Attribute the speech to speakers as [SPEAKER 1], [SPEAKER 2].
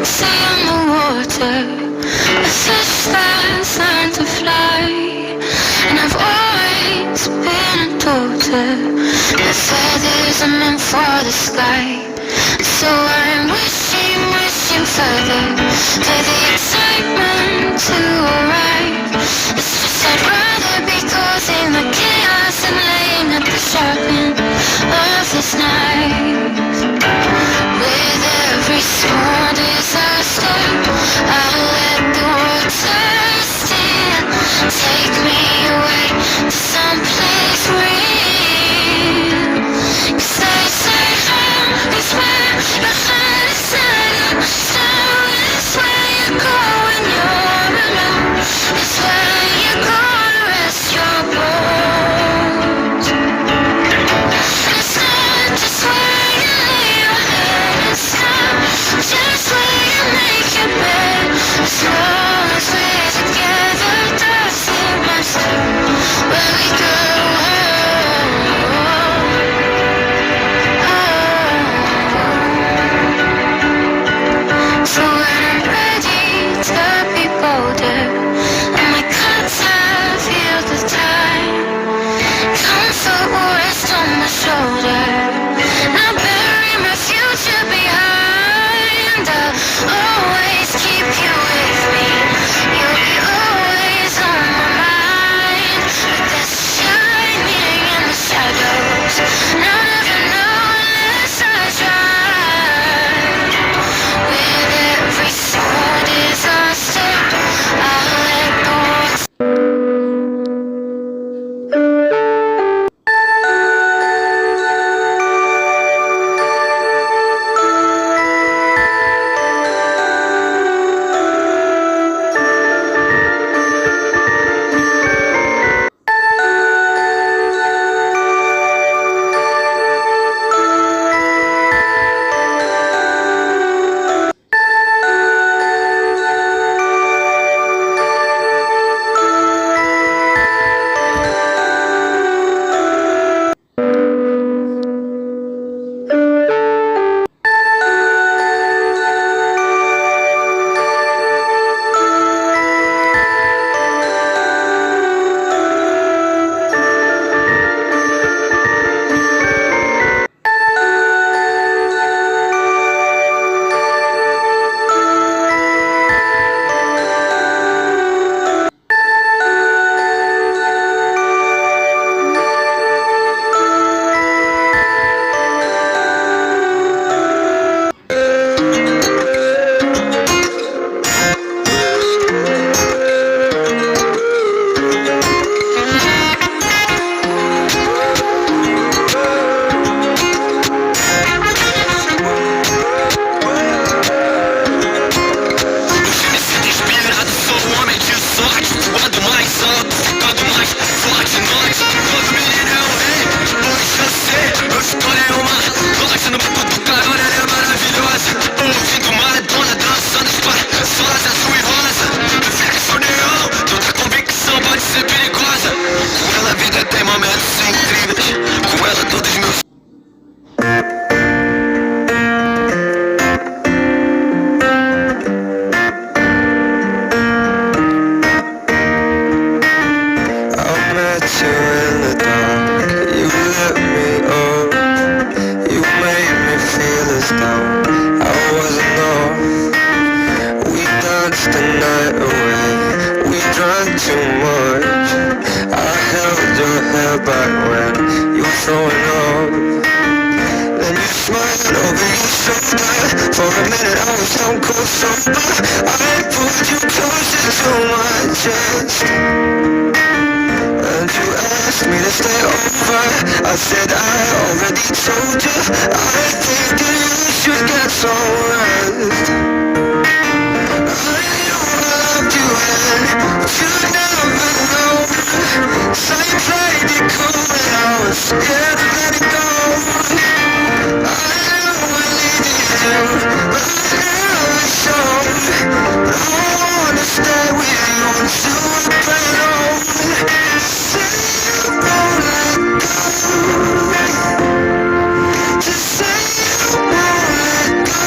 [SPEAKER 1] Stay on the water, a fish that's learned to fly. And I've always been a daughter. The feathers are meant for the sky. So I'm wishing further for the excitement to arrive. It's just I'd rather be causing the chaos and laying at the sharp end of this knife. With every small disaster, I'll let the water steal. Take me away to someplace real. 'Cause they say home is where your heart is set. So it's where you go when you're alone. It's where you go to rest your bones. It's not just where you lay your head. It's not just where you make your bed. As long as we're together, doesn't matter where we go. So when I'm ready to be bolder, and my cuts have healed with time, comfort will rest on my shoulder. I'll bury my future behind. I'll always keep you with me. You'll be always on my mind. But there's shining in the shadows, and I'll never know unless I try. With every small disaster, I'll let go.
[SPEAKER 2] For a minute I was stone cold sober. I pulled you closer to my chest, and you asked me to stay over. I said I already told you. I think that you should get some rest. I knew I loved you and you'd never know. So you played it cool and I was scared to let it go. I knew I needed you, but I never showed. But I wanna stay with you until we're plain old. Say you won't let go. Just say you won't let go.